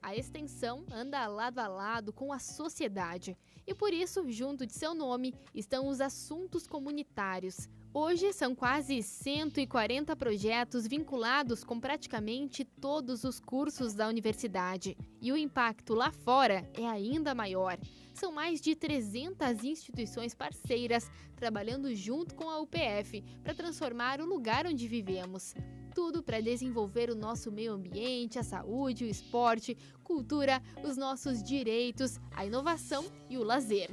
A extensão anda lado a lado com a sociedade e, por isso, junto de seu nome, estão os assuntos comunitários. Hoje, são quase 140 projetos vinculados com praticamente todos os cursos da universidade. E o impacto lá fora é ainda maior. São mais de 300 instituições parceiras trabalhando junto com a UPF para transformar o lugar onde vivemos. Tudo para desenvolver o nosso meio ambiente, a saúde, o esporte, cultura, os nossos direitos, a inovação e o lazer.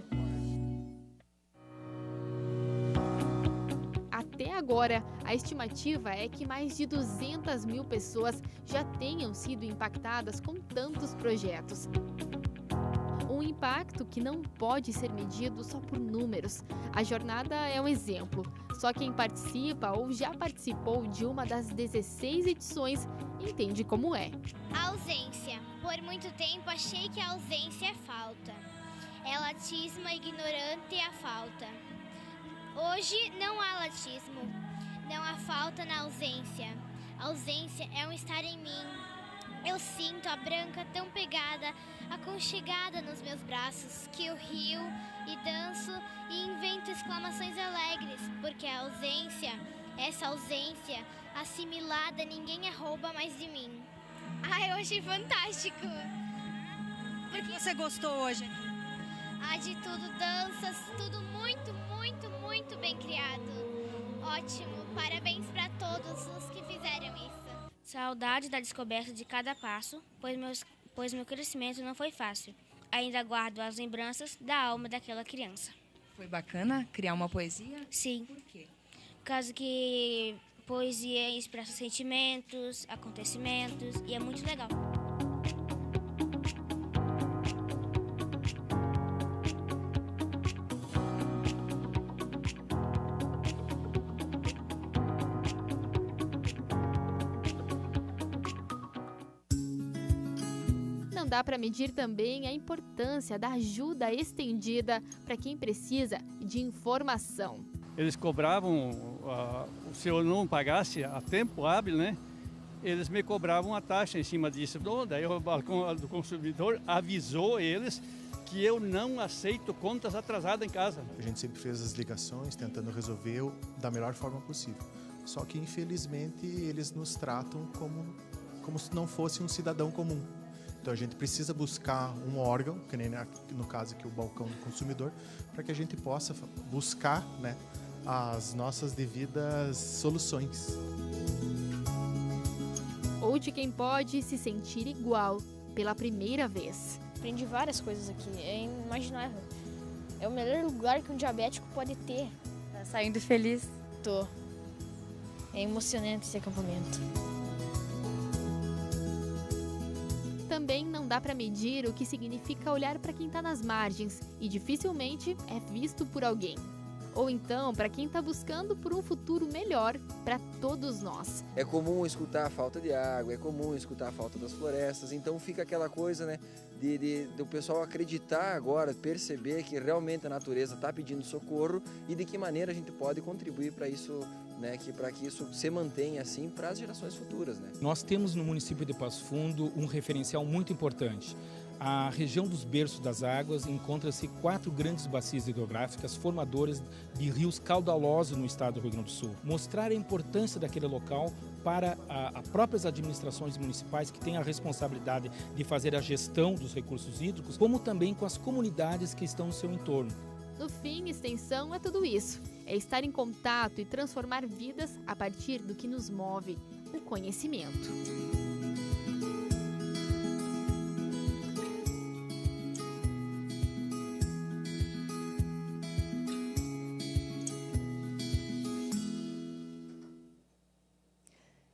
Até agora, a estimativa é que mais de 200 mil pessoas já tenham sido impactadas com tantos projetos. Um impacto que não pode ser medido só por números. A jornada é um exemplo. Só quem participa ou já participou de uma das 16 edições entende como é. A ausência. Por muito tempo achei que a ausência é falta. É latismo, a ignorante é a falta. Hoje não há latismo. Não há falta na ausência. A ausência é um estar em mim. Eu sinto a branca tão pegada, aconchegada nos meus braços, que eu rio e danço e invento exclamações alegres, porque a ausência, essa ausência assimilada, ninguém a rouba mais de mim. Eu achei fantástico. O que você gostou hoje? De tudo, danças, tudo muito, muito, muito bem criado. Ótimo, parabéns para todos os que fizeram isso. Saudade da descoberta de cada passo, pois meu crescimento não foi fácil. Ainda guardo as lembranças da alma daquela criança. Foi bacana criar uma poesia? Sim. Por quê? Por causa que poesia expressa sentimentos, acontecimentos e é muito legal. Não dá para medir também a importância da ajuda estendida para quem precisa de informação. Eles cobravam, se eu não pagasse a tempo hábil, né? Eles me cobravam uma taxa em cima disso. Daí o balcão do consumidor avisou eles que eu não aceito contas atrasadas em casa. A gente sempre fez as ligações tentando resolver da melhor forma possível. Só que, infelizmente, eles nos tratam como se não fosse um cidadão comum. Então a gente precisa buscar um órgão, que nem no caso aqui o balcão do consumidor, para que a gente possa buscar, né, as nossas devidas soluções. Ou de quem pode se sentir igual pela primeira vez. Aprendi várias coisas aqui, é inimaginável. É o melhor lugar que um diabético pode ter. Tá saindo feliz? Tô. É emocionante esse acampamento. Também não dá para medir o que significa olhar para quem está nas margens e dificilmente é visto por alguém. Ou então para quem está buscando por um futuro melhor para todos nós. É comum escutar a falta de água, é comum escutar a falta das florestas, então fica aquela coisa, né, do pessoal acreditar agora, perceber que realmente a natureza está pedindo socorro e de que maneira a gente pode contribuir para isso, né, para que isso se mantenha assim para as gerações futuras, né? Nós temos no município de Passo Fundo um referencial muito importante. A região dos berços das águas encontra-se 4 grandes bacias hidrográficas formadoras de rios caudalosos no estado do Rio Grande do Sul. Mostrar a importância daquele local para as próprias administrações municipais que têm a responsabilidade de fazer a gestão dos recursos hídricos, como também com as comunidades que estão no seu entorno. No fim, extensão é tudo isso. É estar em contato e transformar vidas a partir do que nos move, o conhecimento.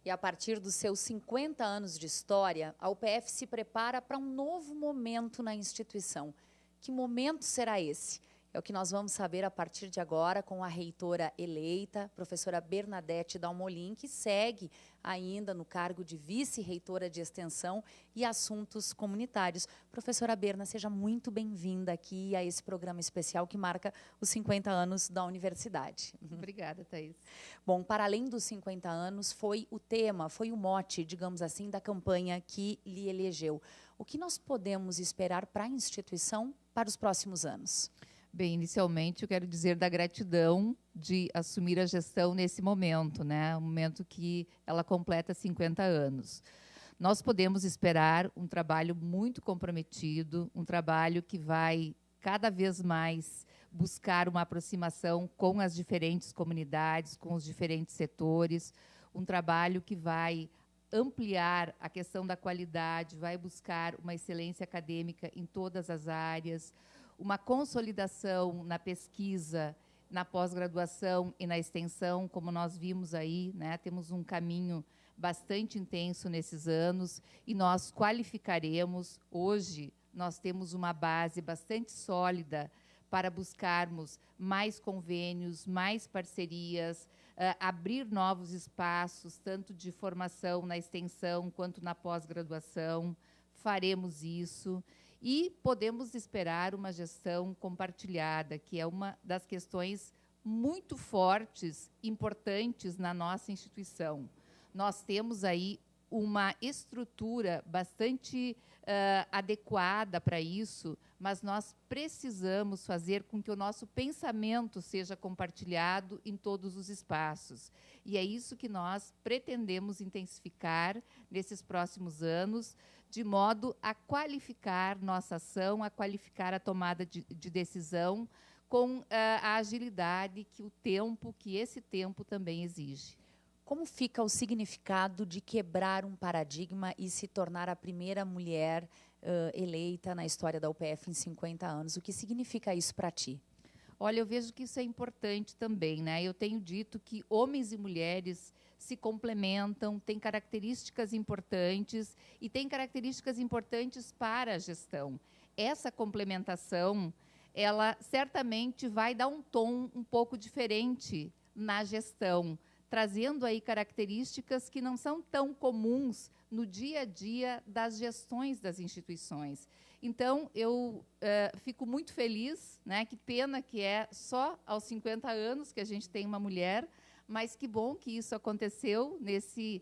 E a partir dos seus 50 anos de história, a UPF se prepara para um novo momento na instituição. Que momento será esse? É o que nós vamos saber a partir de agora com a reitora eleita, professora Bernadette Dalmolin, que segue ainda no cargo de vice-reitora de Extensão e Assuntos Comunitários. Professora Berna, seja muito bem-vinda aqui a esse programa especial que marca os 50 anos da universidade. Obrigada, Thaís. Bom, para além dos 50 anos, foi o tema, foi o mote, digamos assim, da campanha que lhe elegeu. O que nós podemos esperar para a instituição para os próximos anos? Bem, inicialmente eu quero dizer da gratidão de assumir a gestão nesse momento, né? Um momento que ela completa 50 anos. Nós podemos esperar um trabalho muito comprometido, um trabalho que vai cada vez mais buscar uma aproximação com as diferentes comunidades, com os diferentes setores, um trabalho que vai ampliar a questão da qualidade, vai buscar uma excelência acadêmica em todas as áreas, uma consolidação na pesquisa, na pós-graduação e na extensão, como nós vimos aí, né? Temos um caminho bastante intenso nesses anos e nós qualificaremos. Hoje, nós temos uma base bastante sólida para buscarmos mais convênios, mais parcerias, abrir novos espaços, tanto de formação na extensão quanto na pós-graduação. Faremos isso. E podemos esperar uma gestão compartilhada, que é uma das questões muito fortes, importantes na nossa instituição. Nós temos aí uma estrutura bastante adequada para isso, mas nós precisamos fazer com que o nosso pensamento seja compartilhado em todos os espaços. E é isso que nós pretendemos intensificar nesses próximos anos, de modo a qualificar nossa ação, a qualificar a tomada de decisão com a agilidade que esse tempo também exige. Como fica o significado de quebrar um paradigma e se tornar a primeira mulher eleita na história da UPF em 50 anos? O que significa isso para ti? Olha, eu vejo que isso é importante também, né? Eu tenho dito que homens e mulheres se complementam, têm características importantes e têm características importantes para a gestão. Essa complementação, ela certamente vai dar um tom um pouco diferente na gestão, trazendo aí características que não são tão comuns no dia a dia das gestões das instituições. Então, eu fico muito feliz, né? Que pena que é só aos 50 anos que a gente tem uma mulher, mas que bom que isso aconteceu nesse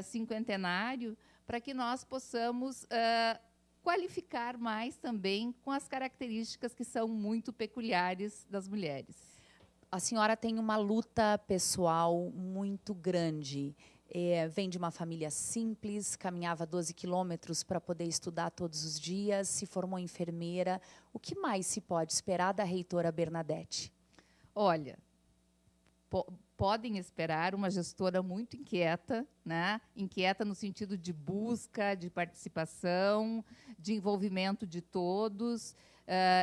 cinquentenário, para que nós possamos qualificar mais também com as características que são muito peculiares das mulheres. A senhora tem uma luta pessoal muito grande. Vem de uma família simples, caminhava 12 quilômetros para poder estudar todos os dias, se formou enfermeira. O que mais se pode esperar da reitora Bernadette? Olha, podem esperar uma gestora muito inquieta, né? Inquieta no sentido de busca, de participação, de envolvimento de todos.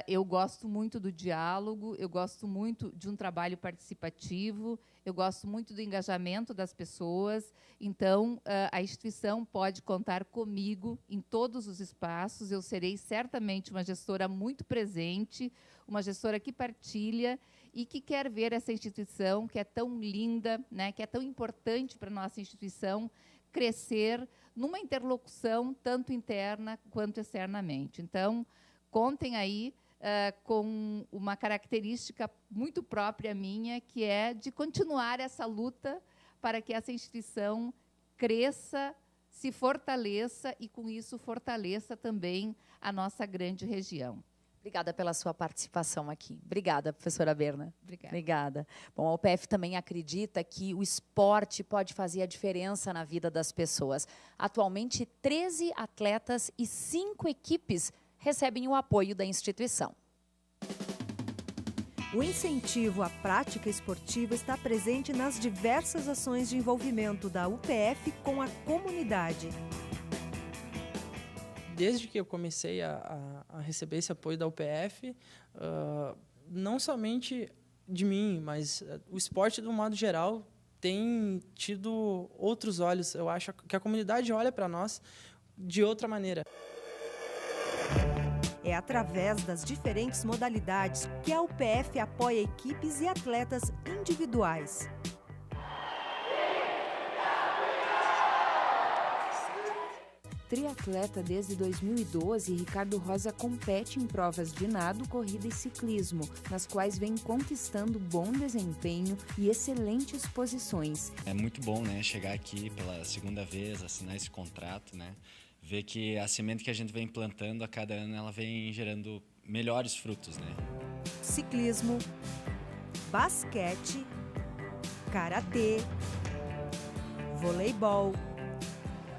Eu gosto muito do diálogo, eu gosto muito de um trabalho participativo, eu gosto muito do engajamento das pessoas. Então, a instituição pode contar comigo em todos os espaços. Eu serei certamente uma gestora muito presente, uma gestora que partilha e que quer ver essa instituição, que é tão linda, né, que é tão importante para a nossa instituição, crescer numa interlocução tanto interna quanto externamente. Então, contem aí com uma característica muito própria minha, que é de continuar essa luta para que essa instituição cresça, se fortaleça e, com isso, fortaleça também a nossa grande região. Obrigada pela sua participação aqui. Obrigada, professora Berna. Obrigada. Bom, a UPF também acredita que o esporte pode fazer a diferença na vida das pessoas. Atualmente, 13 atletas e 5 equipes recebem o apoio da instituição. O incentivo à prática esportiva está presente nas diversas ações de envolvimento da UPF com a comunidade. Desde que eu comecei a receber esse apoio da UPF, não somente de mim, mas o esporte, de um modo geral, tem tido outros olhos. Eu acho que a comunidade olha para nós de outra maneira. É através das diferentes modalidades que a UPF apoia equipes e atletas individuais. Triatleta desde 2012, Ricardo Rosa compete em provas de nado, corrida e ciclismo, nas quais vem conquistando bom desempenho e excelentes posições. É muito bom, né, chegar aqui pela segunda vez, assinar esse contrato, né, ver que a semente que a gente vem plantando a cada ano, ela vem gerando melhores frutos, né. Ciclismo, basquete, karatê, voleibol.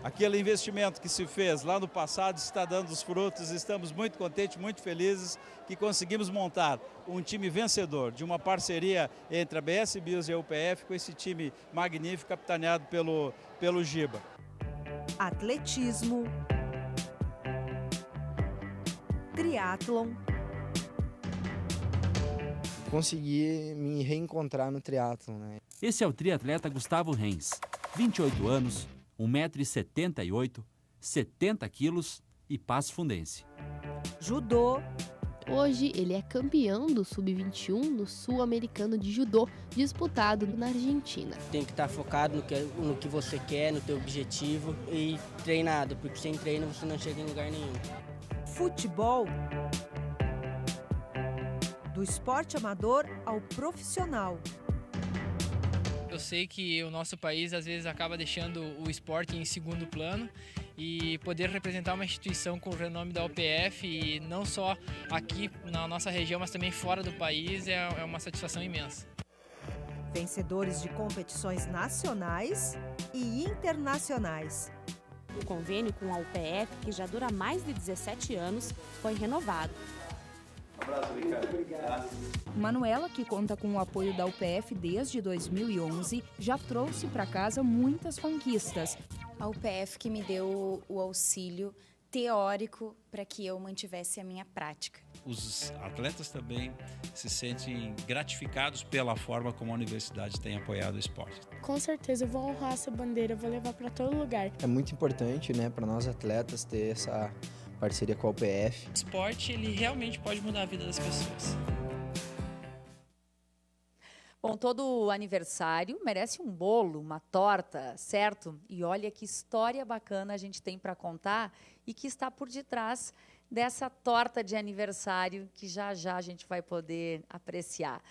Aquele investimento que se fez lá no passado está dando os frutos. Estamos muito contentes, muito felizes que conseguimos montar um time vencedor de uma parceria entre a BS Bios e a UPF com esse time magnífico capitaneado pelo Giba. Atletismo, triatlon. Consegui me reencontrar no triatlon, né? Esse é o triatleta Gustavo Renz, 28 anos, 1,78 m, 70 quilos e passo fundense. Judô. Hoje ele é campeão do Sub-21 no Sul-Americano de Judô, disputado na Argentina. Tem que estar focado no que você quer, no teu objetivo e treinado, porque sem treino você não chega em lugar nenhum. Futebol. Do esporte amador ao profissional. Eu sei que o nosso país às vezes acaba deixando o esporte em segundo plano e poder representar uma instituição com o renome da UPF, e não só aqui na nossa região, mas também fora do país, é uma satisfação imensa. Vencedores de competições nacionais e internacionais. O convênio com a UPF, que já dura mais de 17 anos, foi renovado. abraço, Ricardo. Manuela, que conta com o apoio da UPF desde 2011, já trouxe para casa muitas conquistas. A UPF que me deu o auxílio teórico para que eu mantivesse a minha prática. Os atletas também se sentem gratificados pela forma como a universidade tem apoiado o esporte. Com certeza, eu vou honrar essa bandeira, vou levar para todo lugar. É muito importante, né, para nós atletas ter essa parceria com a UPF. O esporte, ele realmente pode mudar a vida das pessoas. Bom, todo aniversário merece um bolo, uma torta, certo? E olha que história bacana a gente tem para contar e que está por detrás dessa torta de aniversário que já já a gente vai poder apreciar.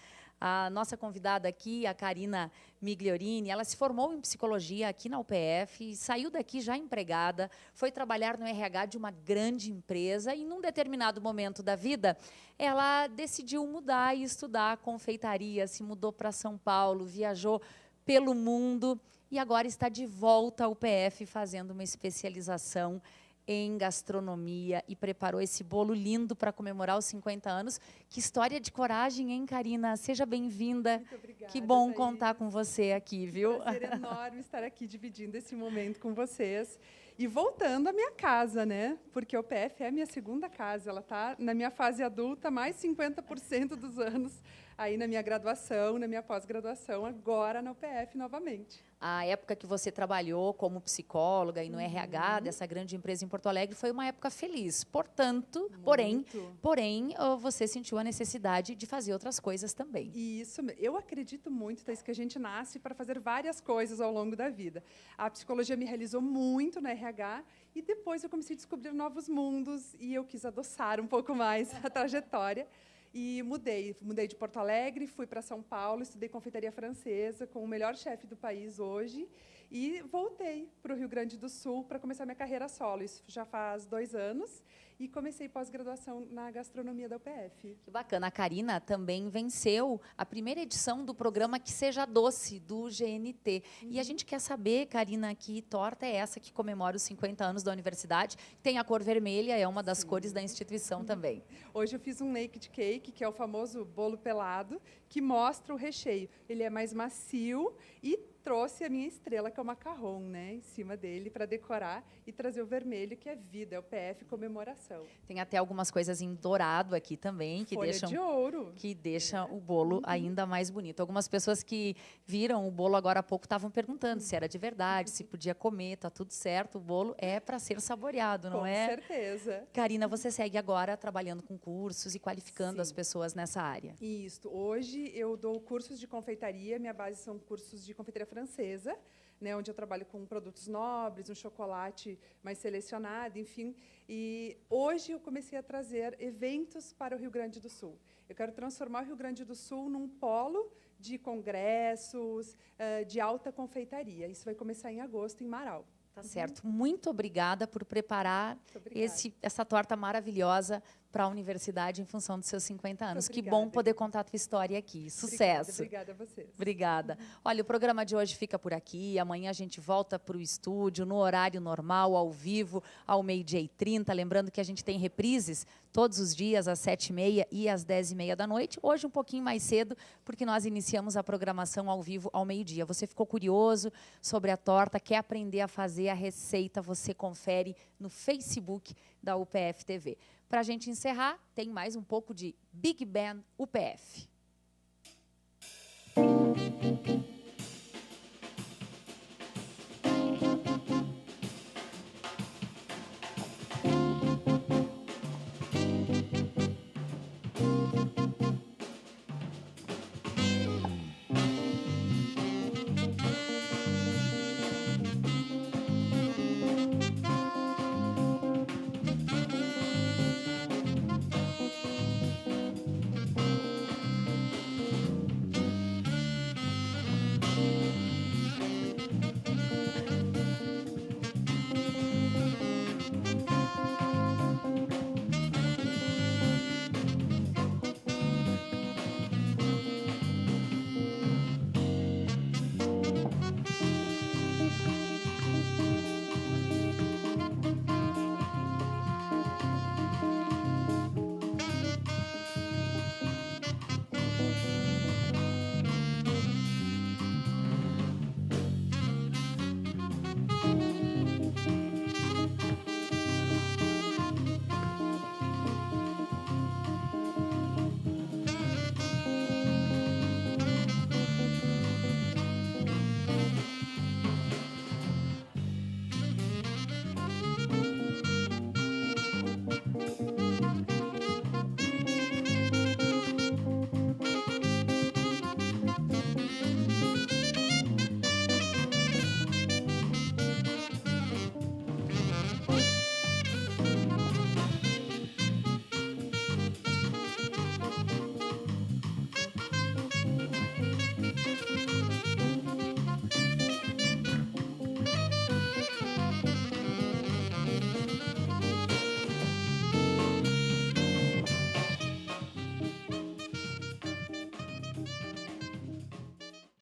A nossa convidada aqui, a Karina Migliorini, ela se formou em psicologia aqui na UPF, saiu daqui já empregada, foi trabalhar no RH de uma grande empresa e, num determinado momento da vida, ela decidiu mudar e estudar confeitaria, se mudou para São Paulo, viajou pelo mundo e agora está de volta à UPF fazendo uma especialização em gastronomia e preparou esse bolo lindo para comemorar os 50 anos. Que história de coragem, hein, Karina? Seja bem-vinda. Muito obrigada. Que bom contar com você aqui, viu? É um prazer enorme estar aqui dividindo esse momento com vocês. E voltando à minha casa, né? Porque a UPF é a minha segunda casa. Ela está na minha fase adulta mais 50% dos anos. Aí na minha graduação, na minha pós-graduação, agora na UPF novamente. A época que você trabalhou como psicóloga e no RH dessa grande empresa em Porto Alegre foi uma época feliz. Portanto, porém, você sentiu a necessidade de fazer outras coisas também. Isso, eu acredito muito, Thaís, que a gente nasce para fazer várias coisas ao longo da vida. A psicologia me realizou muito no RH e depois eu comecei a descobrir novos mundos e eu quis adoçar um pouco mais a trajetória. E mudei de Porto Alegre, fui para São Paulo, estudei confeitaria francesa com o melhor chefe do país hoje e voltei para o Rio Grande do Sul para começar minha carreira solo. Isso já faz 2 anos e comecei pós-graduação na gastronomia da UPF. Que bacana. A Karina também venceu a primeira edição do programa Que Seja Doce, do GNT. E a gente quer saber, Karina, que torta é essa que comemora os 50 anos da universidade? Tem a cor vermelha, é uma das cores da instituição também. Hoje eu fiz um naked cake, que é o famoso bolo pelado, que mostra o recheio. Ele é mais macio e trouxe a minha estrela, que é o macarrão, né, em cima dele, para decorar e trazer o vermelho, que é vida, é o PF comemoração. Tem até algumas coisas em dourado aqui também, que Folha deixam de ouro. Que deixam o bolo ainda mais bonito. Algumas pessoas que viram o bolo agora há pouco estavam perguntando se era de verdade, se podia comer, tá tudo certo. O bolo é para ser saboreado, não é? Com certeza. Karina, você segue agora trabalhando com cursos e qualificando as pessoas nessa área. Isso. Hoje eu dou cursos de confeitaria, minha base são cursos de confeitaria francesa, né, onde eu trabalho com produtos nobres, um chocolate mais selecionado, enfim. E hoje eu comecei a trazer eventos para o Rio Grande do Sul. Eu quero transformar o Rio Grande do Sul num polo de congressos, de alta confeitaria. Isso vai começar em agosto, em Marau. Tá certo. Muito obrigada por preparar essa torta maravilhosa para a universidade em função dos seus 50 anos. Que bom poder contar a tua história aqui. Sucesso. Obrigada a vocês. Obrigada. Olha, o programa de hoje fica por aqui. Amanhã a gente volta para o estúdio, no horário normal, ao vivo, ao 12h30. Lembrando que a gente tem reprises todos os dias, às 7h30 e às 10h30 da noite. Hoje um pouquinho mais cedo, porque nós iniciamos a programação ao vivo ao meio-dia. Você ficou curioso sobre a torta, quer aprender a fazer a receita, você confere no Facebook da UPF TV. Para a gente encerrar, tem mais um pouco de Big Band UPF.